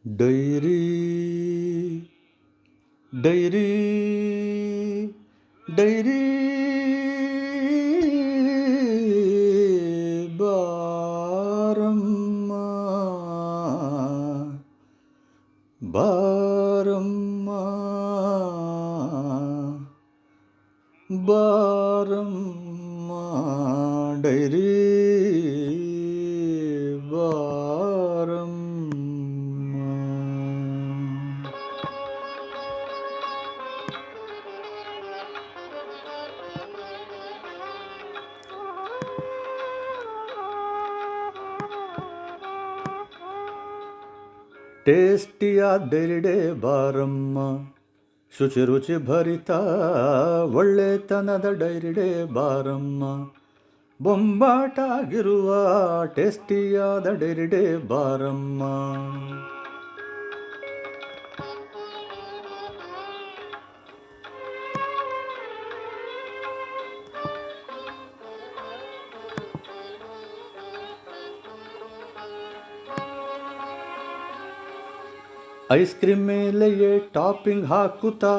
Dairy dairy dairy ಬಾರಮ್ಮ ಬಾರಮ್ಮ ಬಾರಮ್ಮ ಡೈರಿ ಬಾರಮ್ಮ. ಟೇಸ್ಟಿಯಾದ ಡೈರಿ ಬಾರಮ್ಮ, ಶುಚಿ ರುಚಿ ಭರಿತ ಒಳ್ಳೆತನದ ಡೈರಿ ಬಾರಮ್ಮ, ಬೊಂಬಾಟಾಗಿರುವ ಟೇಸ್ಟಿಯಾದ ಡೈರಿ ಬಾರಮ್ಮ. ಐಸ್ ಕ್ರೀಮ್ ಮೇಲೆಯೇ ಟಾಪಿಂಗ್ ಹಾಕುತ್ತಾ,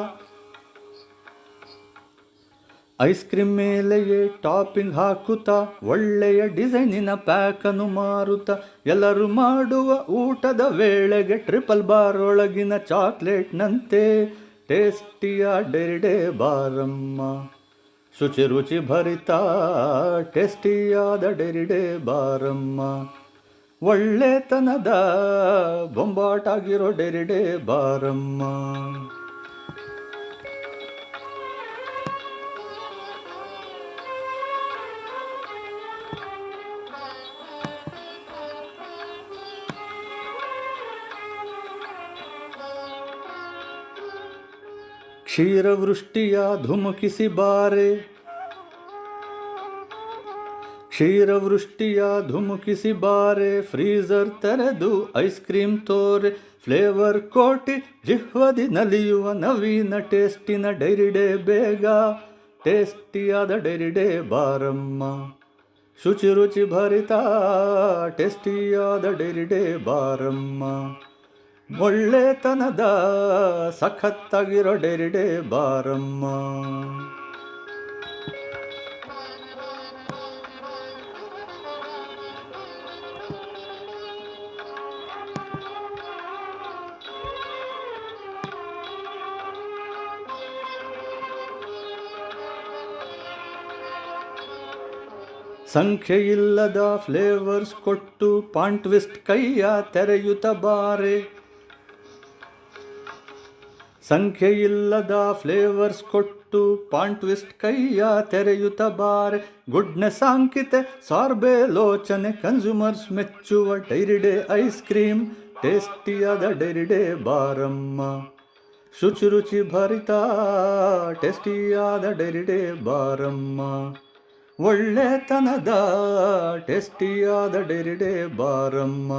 ಐಸ್ ಕ್ರೀಮ್ ಮೇಲೆಯೇ ಟಾಪಿಂಗ್ ಹಾಕುತ್ತಾ, ಒಳ್ಳೆಯ ಡಿಸೈನಿನ ಪ್ಯಾಕನ್ನು ಮಾರುತ್ತಾ, ಎಲ್ಲರೂ ಮಾಡುವ ಊಟದ ವೇಳೆಗೆ ಟ್ರಿಪಲ್ ಬಾರ್ ಒಳಗಿನ ಚಾಕ್ಲೇಟ್ನಂತೆ ಟೇಸ್ಟಿಯ ಡೈರಿ ಬಾರಮ್ಮ, ಶುಚಿ ರುಚಿ ಭರಿತ ಟೇಸ್ಟಿಯಾದ ಡೈರಿ ಬಾರಮ್ಮ, ಒಳ್ಳೆತನದ ಬೊಂಬಾಟಾಗಿರೋ ಡೈರಿ ಬಾರಮ್ಮ. ಕ್ಷೀರವೃಷ್ಟಿಯ ಧುಮುಕಿಸಿ ಬಾರೆ, ಕ್ಷೀರವೃಷ್ಟಿಯ ಧುಮುಕಿಸಿ ಬಾರೆ, ಫ್ರೀಜರ್ ತೆರೆದು ಐಸ್ ಕ್ರೀಮ್ ತೋರೆ, ಫ್ಲೇವರ್ ಕೋಟಿ ಜಿಹ್ವದಿ ನಲಿಯುವ ನವೀನ ಟೇಸ್ಟಿನ ಡೈರಿ ಬೇಗ, ಟೇಸ್ಟಿಯಾದ ಡೈರಿ ಬಾರಮ್ಮ, ಶುಚಿ ರುಚಿ ಭರಿತ ಟೇಸ್ಟಿಯಾದ ಡೈರಿ ಬಾರಮ್ಮ, ಒಳ್ಳೆತನದ ಸಖತ್ತಾಗಿರೋ ಡೈರಿ ಬಾರಮ್ಮ. ಸಂಖ್ಯೆಯಿಲ್ಲದ ಫ್ಲೇವರ್ಸ್ ಕೊಟ್ಟು ಪಾನ್ ಟ್ವಿಸ್ಟ್ ಕೈಯ ತೆರೆಯುತ್ತ ಬಾರೆ, ಸಂಖ್ಯೆಯಿಲ್ಲದ ಫ್ಲೇವರ್ಸ್ ಕೊಟ್ಟು ಪಾನ್ ಟ್ವಿಸ್ಟ್ ಕೈಯ ತೆರೆಯುತ್ತ ಬಾರೆ, ಗುಡ್ನೆಸ್ ಅಂಕಿತೆ ಸಾರ್ಬೆ ಲೋಚನೆ, ಕನ್ಸ್ಯೂಮರ್ಸ್ ಮೆಚ್ಚುವ ಡೈರಿ ಐಸ್ ಕ್ರೀಮ್, ಟೇಸ್ಟಿಯಾದ ಡೈರಿ ಬಾರಮ್ಮ, ಶುಚಿ ರುಚಿ ಭರಿತ ಟೇಸ್ಟಿಯಾದ ಡೈರಿ ಬಾರಮ್ಮ, ಒಳ್ಳೆತನದ ಟೇಸ್ಟಿಯಾದ ಡೈರಿ ಬಾರಮ್ಮ.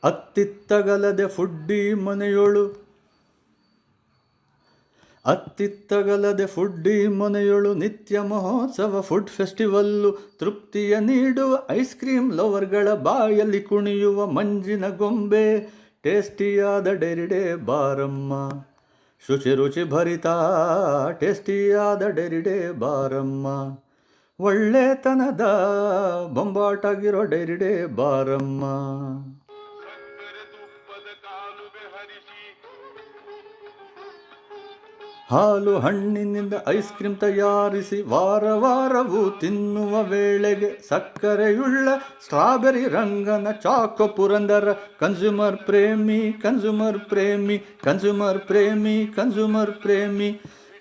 ಅತ್ತಿತ್ತಗಲದೆ ಫುಡ್ಡಿ ಮನೆಯೊಳು, ಅತ್ತಿತ್ತಗಲದೆ ಫುಡ್ಡಿ ಮನೆಯೊಳು ನಿತ್ಯ ಮಹೋತ್ಸವ ಫುಡ್ ಫೆಸ್ಟಿವಲ್ಲು, ತೃಪ್ತಿಯ ನೀಡುವ ಐಸ್ ಕ್ರೀಮ್ ಲವರ್ಗಳ ಬಾಯಲ್ಲಿ ಕುಣಿಯುವ ಮಂಜಿನ ಗೊಂಬೆ, ಟೇಸ್ಟಿಯಾದ ಡೈರಿ ಬಾರಮ್ಮ, ಶುಚಿ ರುಚಿ ಭರಿತ ಟೇಸ್ಟಿಯಾದ ಡೈರಿ ಬಾರಮ್ಮ, ಒಳ್ಳೆತನದ ಬೊಂಬಾಟಾಗಿರೋ ಡೈರಿ ಬಾರಮ್ಮ. ಹಾಲು ಹಣ್ಣಿನಿಂದ ಐಸ್ ಕ್ರೀಮ್ ತಯಾರಿಸಿ ವಾರ ವಾರವೂ ತಿನ್ನುವ ವೇಳೆಗೆ, ಸಕ್ಕರೆಯುಳ್ಳ ಸ್ಟ್ರಾಬೆರಿ ರಂಗನ ಚಾಕೋ ಪುರಂದರ, ಕನ್ಸ್ಯೂಮರ್ ಪ್ರೇಮಿ ಕನ್ಸ್ಯೂಮರ್ ಪ್ರೇಮಿ ಕನ್ಸ್ಯೂಮರ್ ಪ್ರೇಮಿ ಕನ್ಸ್ಯೂಮರ್ ಪ್ರೇಮಿ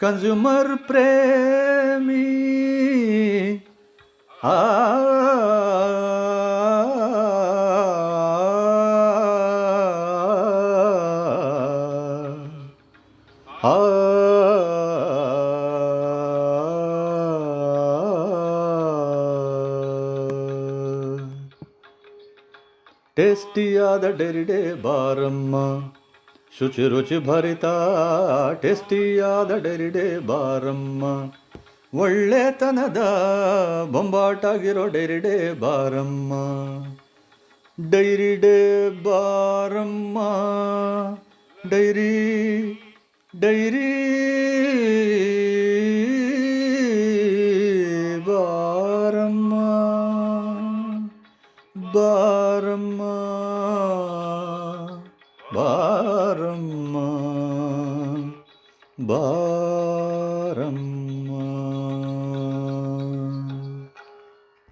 ಕನ್ಸ್ಯೂಮರ್ ಪ್ರೇಮಿ ಆ ಟೇಸ್ಟಿಯಾದ ಡೈರಿ ಬಾರಮ್ಮ, ಶುಚಿ ರುಚಿ ಭರಿತ ಟೇಸ್ಟಿಯಾದ ಡೈರಿಡೆ ಬಾರಮ್ಮ, ಒಳ್ಳೆತನದ ಬೊಂಬಾಟಾಗಿರೋ ಡೈರಿಡೆ ಬಾರಮ್ಮ. ಡೈರಿಡೆ ಬಾರಮ್ಮ, ಡೈರಿ ಡೈರಿ ಬಾರಮ್ಮ, ಬಾರಮ್ಮ, ಬಾರಮ್ಮ, ಬಾರಮ್ಮ.